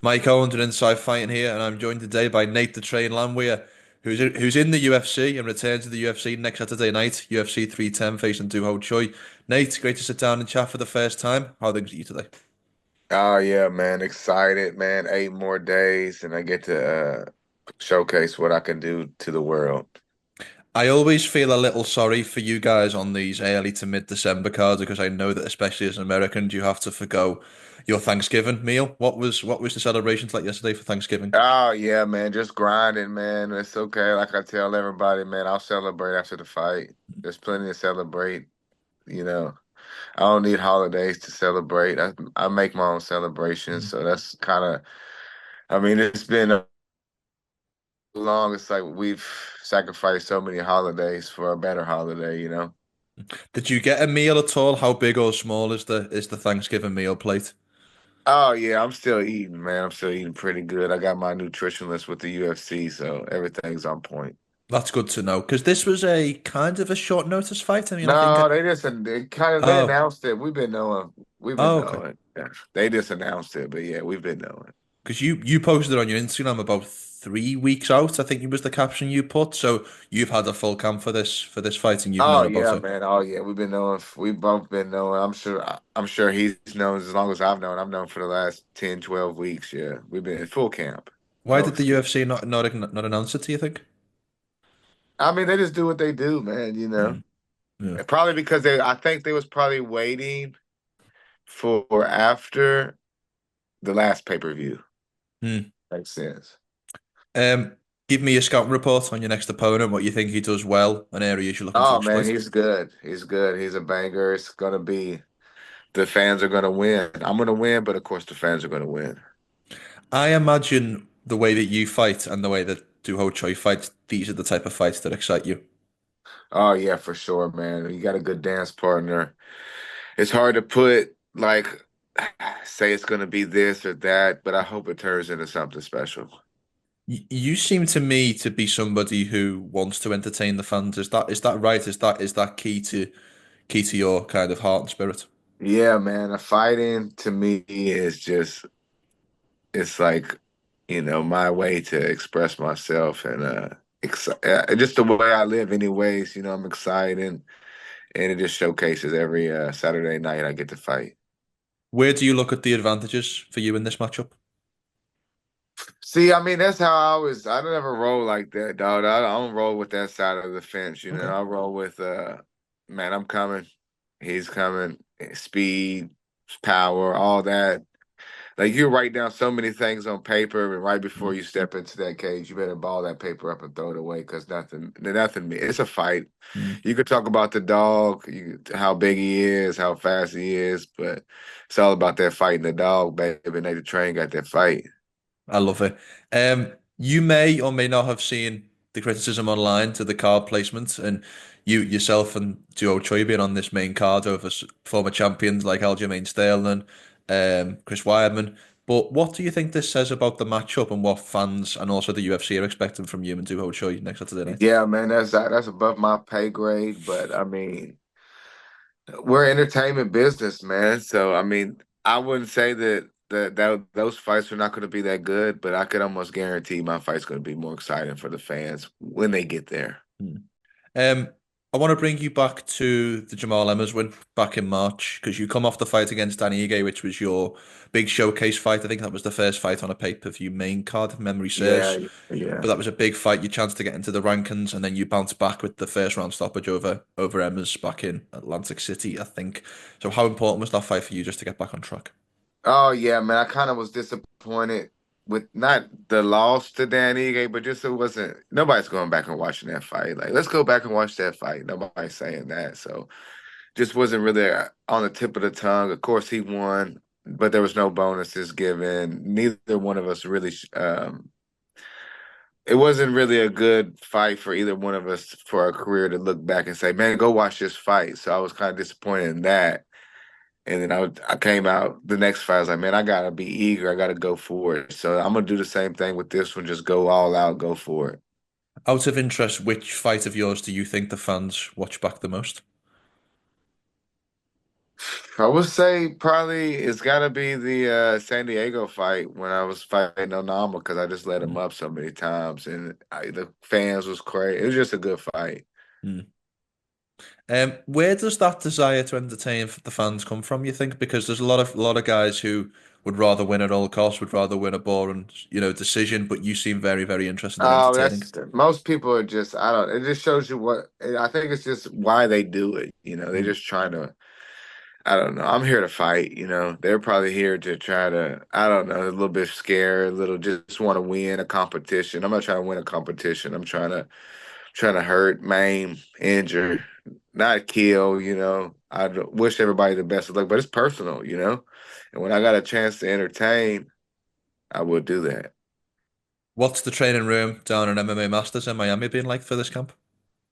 Mike Owens and Inside Fighting here, and I'm joined today by Nate the Train Landwehr, who's in the UFC and returns to the UFC next Saturday night, UFC 310 facing Doo Ho Choi. Nate, great to sit down and chat for the first time. How are things with you today? Oh yeah, man. Excited, man. 8 more days and I get to showcase what I can do to the world. I always feel a little sorry for you guys on these early to mid-December cards because I know that especially as an American, you have to forgo your Thanksgiving meal. What was the celebrations like yesterday for Thanksgiving? Oh yeah, man. Just grinding, man. It's okay. Like I tell everybody, man, I'll celebrate after the fight. There's plenty to celebrate, you know. I don't need holidays to celebrate. I make my own celebrations, so that's kind of I mean, it's been a long, it's like we've sacrificed so many holidays for a better holiday. Did you get a meal at all? How big or small is the Thanksgiving meal plate? Oh yeah, I'm still eating, man. I'm still eating pretty good. I got my nutritionist with the UFC, so everything's on point. That's good to know because this was a kind of a short notice fight. I mean, I think. No, they Oh, announced it. We've been oh, okay. knowing. Yeah. They just announced it, but yeah, we've been knowing. Because you posted on your Instagram about 3 weeks out. I think it was the caption you put. So you've had a full camp for this fight, and you've Oh known about yeah, it. man. Oh yeah, we've been knowing. We've both been knowing. I'm sure he's known as long as I've known. I've known for the last 10, 12 weeks. Yeah, we've been in full camp. Why No did the excuse. UFC not announce it? Do you think? I mean, they just do what they do, man. Mm, yeah. Probably because I think they was probably waiting for after the last pay-per-view. Mm. Makes sense. Um, Give me a scouting report on your next opponent. What you think he does well, and areas you're looking to Oh man, exploit. he's good. He's good. He's a banger. It's gonna be the fans are gonna win. I'm gonna win, but of course the fans are gonna win. I imagine the way that you fight and the way that Doo Ho Choi fights, these are the type of fights that excite you. Oh yeah, for sure, man. You got a good dance partner. It's hard to put like say it's gonna be this or that, but I hope it turns into something special. You seem to me to be somebody who wants to entertain the fans. Is that right? Is that key to your kind of heart and spirit? Yeah, man. The fighting to me is just it's like my way to express myself and just the way I live anyways. I'm excited, and it just showcases every Saturday night I get to fight. Where do you look at the advantages for you in this matchup? See, I mean, that's how I don't ever roll like that, dog. I don't roll with that side of the fence. Okay. I roll with man, I'm coming, he's coming, speed, power, all that. Like you write down so many things on paper, and right before Mm, you step into that cage, you better ball that paper up and throw it away because nothing. It's a fight. mm. You could talk about the dog, how big he is, how fast he is, but it's all about that fight and the dog, baby. Nate the Train got that fight. I love it. You may or may not have seen the criticism online to the card placement, and you yourself and Joe Choi being on this main card over former champions like Aljamain Sterling, Chris Weidman. But what do you think this says about the matchup and what fans and also the UFC are expecting from you and Doo Ho Choi next Saturday night? Yeah, man, that's above my pay grade, but I mean, we're entertainment business, man. So I mean, I wouldn't say that those fights are not going to be that good, but I could almost guarantee my fight's going to be more exciting for the fans when they get there. Hmm. Um, I want to bring you back to the Jamal Emmers win back in March because you come off the fight against Dan Ige, which was your big showcase fight. I think that was the first fight on a pay-per-view main card, if memory Yeah, serves. But yeah. that was a big fight, your chance to get into the rankings, and then you bounced back with the first round stoppage over Emmers back in Atlantic City, I think. So how important was that fight for you just to get back on track? Oh yeah, man. I kind of was disappointed with not the loss to Dan Ige, but just it wasn't. Nobody's going back and watching that fight. Like, let's go back and watch that fight. Nobody's saying that. So just wasn't really on the tip of the tongue. Of course, he won, but there was no bonuses given. Neither one of us really. It wasn't really a good fight for either one of us for our career to look back and say, "Man, go watch this fight." So I was kind of disappointed in that. And then I came out the next fight. I was like, "Man, I gotta be eager. I gotta go for it." So I'm gonna do the same thing with this one. Just go all out, go for it. Out of interest, which fight of yours do you think the fans watch back the most? I would say probably it's got to be the San Diego fight when I was fighting Onama because I just let him up so many times and the fans was crazy. It was just a good fight. Mm. Where does that desire to entertain the fans come from, you think? Because there's a lot of guys who would rather win at all costs, would rather win a boring, decision, but you seem very, very interested in Oh, entertaining. that's most people are just I don't. It just shows you what I think it's just why they do it. They're Mm. just trying to. I don't know. I'm here to fight. They're probably here to try to. I don't know. A little bit scared, a little just want to win a competition. I'm not trying to win a competition. I'm trying to hurt, maim, injure, not kill. Wish everybody the best of luck, but it's personal. And when I got a chance to entertain, I will do that. What's the training room down in MMA Masters in Miami been like for this camp?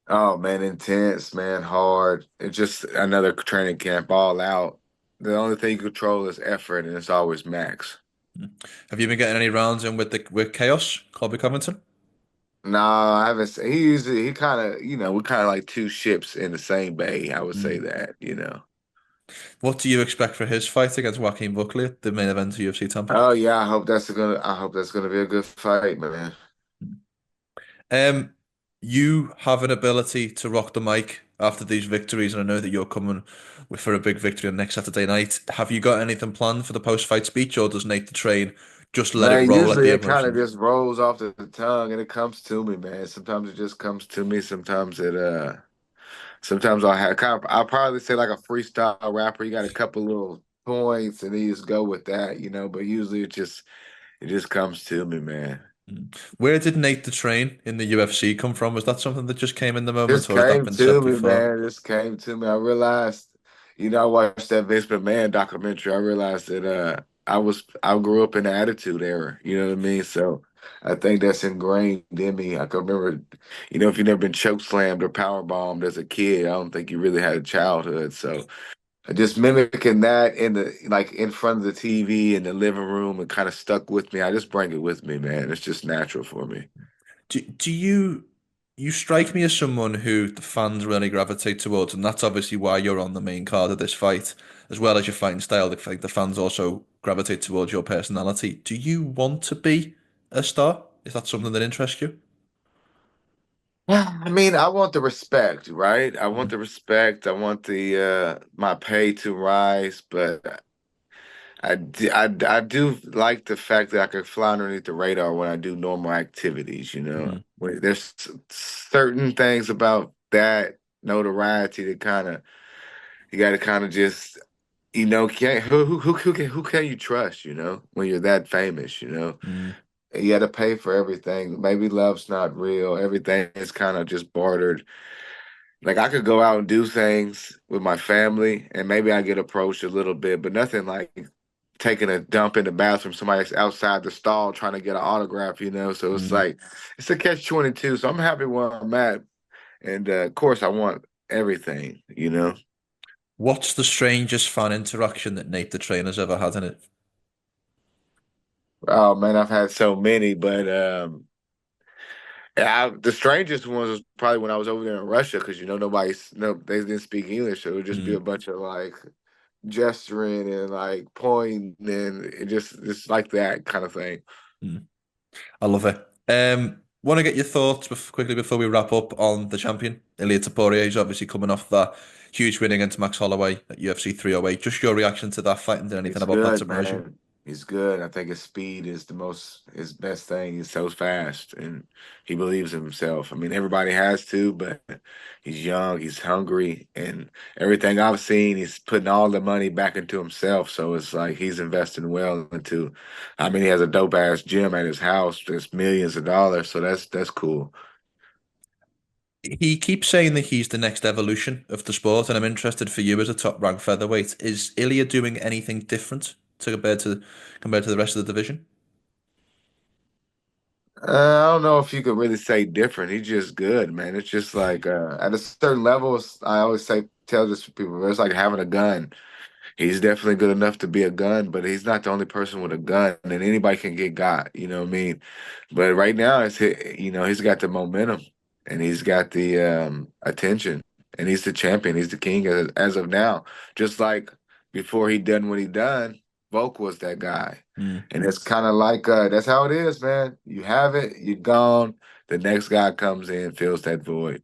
Oh man, intense, man, hard. It's just another training camp, all out. The only thing you control is effort, and it's always max. Mm. Have you been getting any rounds in with Chaos, Colby Covington? No, I haven't. He kind of, we're kind of like two ships in the same bay. I would say Mm. that. What do you expect for his fight against Joaquin Buckley at the main event of UFC Tampa? Oh yeah, I hope that's gonna be a good fight, man. Um, you have an ability to rock the mic after these victories, and I know that you're coming for a big victory on next Saturday night. Have you got anything planned for the post-fight speech, or does Nate the Train just let it Man, roll at usually the it kind of emotions? just rolls off the tongue and it comes to me, man. Sometimes it just comes to me. Sometimes I'll probably say like a freestyle rapper. You got a couple little points and then you just go with that. But usually it just comes to me, man. Mm. Where did Nate the Train in the UFC come from? Was that something that just came in the moment, Just or has that came been to said me, before? man. Just came to me. I realized, I watched that Vince McMahon documentary. I realized that I grew up in the attitude era. You know what I mean? So I think that's ingrained in me. I can remember, if you've never been choke slammed or power bombed as a kid, I don't think you really had a childhood. So just mimicking that in front of the TV in the living room and kind of stuck with me. I just bring it with me, man. It's just natural for me. Do you strike me as someone who the fans really gravitate towards, and that's obviously why you're on the main card of this fight, as well as your fighting style. I think the fans also gravitate towards your personality. Do you want to be a star? Is that something that interests you? I mean, I want the respect, right? I want Mm, the respect. I want the my pay to rise, but I do like the fact that I could fly underneath the radar when I do normal activities, mm, There's certain things about that notoriety that you got to kind of just can't who can you trust, when you're that famous, mm, You got to pay for everything. Maybe love's not real. Everything is kind of just bartered. Like I could go out and do things with my family, and maybe I get approached a little bit, but nothing like taking a dump in the bathroom. Somebody's outside the stall trying to get an autograph. So it's mm. like it's a catch-22. So I'm happy where I'm at, and of course I want everything. What's the strangest fan interaction that Nate the Trainer's ever had in it? Oh man, I've had so many, but the strangest ones was probably when I was over there in Russia because no, they didn't speak English, so it would just be Mm, a bunch of like gesturing and like pointing and just like that kind of thing. mm. I love it. Want to get your thoughts quickly before we wrap up on the champion, Ilia Topuria. He's obviously coming off that huge win against Max Holloway at UFC 308. Just your reaction to that fight and did anything He's about that good, surprise you? man. He's good. I think his speed is his best thing. He's so fast and he believes in himself. I mean, everybody has to, but he's young, he's hungry, and everything I've seen, he's putting all the money back into himself. So it's like he's investing well into, I mean, he has a dope ass gym at his house that's millions of dollars. So that's cool. He keeps saying that he's the next evolution of the sport, and I'm interested for you as a top ranked featherweight. Is Ilia doing anything different compared to the rest of the division? I don't know if you could really say different. He's just good, man. It's just like at a certain level, I always tell this to people, it's like having a gun. He's definitely good enough to be a gun, but he's not the only person with a gun, and anybody can get got. You know what I mean? But right now, he's got the momentum and he's got the attention, and he's the champion. He's the king as of now. Just like before he done what he done, Volk was that guy. Mm. And it's kind of like that's how it is, man. You have it, you're gone. The next guy comes in, fills that void.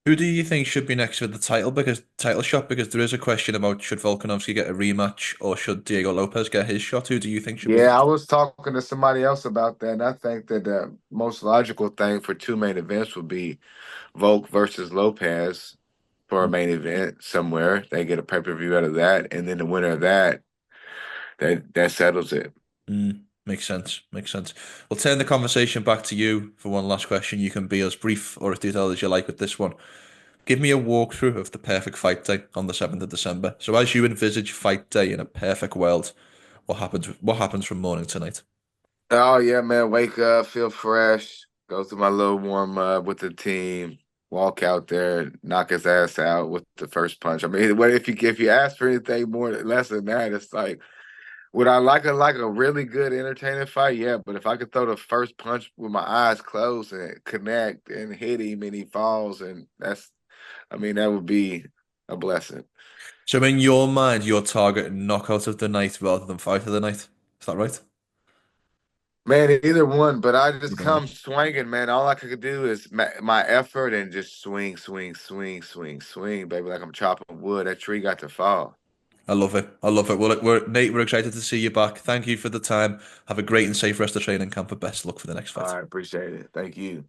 Who do you think should be next for the title shot? Because there is a question about should Volkanovski get a rematch or should Diego Lopez get his shot? Who do you think should be Yeah, I next? was talking to somebody else about that, and I think that the most logical thing for two main events would be Volk versus Lopez for a main event somewhere. They get a pay-per-view out of that, and then the winner of that settles it. Makes sense. Makes sense. We'll turn the conversation back to you for one last question. You can be as brief or as detailed as you like with this one. Give me a walkthrough of the perfect fight day on the 7th of December. So as you envisage fight day in a perfect world, what happens from morning to night? Oh yeah, man. Wake up, feel fresh, go through my little warm up with the team, walk out there, knock his ass out with the first punch. I mean, what if you ask for anything more less than that, it's like would I like a really good entertaining fight? Yeah, but if I could throw the first punch with my eyes closed and connect and hit him and he falls and I mean that would be a blessing. So in your mind, you're targeting knockout of the night rather than fight of the night. Is that right? Man, either one, but I just Either one. come swinging, man. All I could do is my effort and just swing, swing, swing, swing, swing, baby, like I'm chopping wood. That tree got to fall. I love it. I love it. Well, look, Nate, we're excited to see you back. Thank you for the time. Have a great and safe rest of training camp. And best luck for the next All fight. right, appreciate it. Thank you.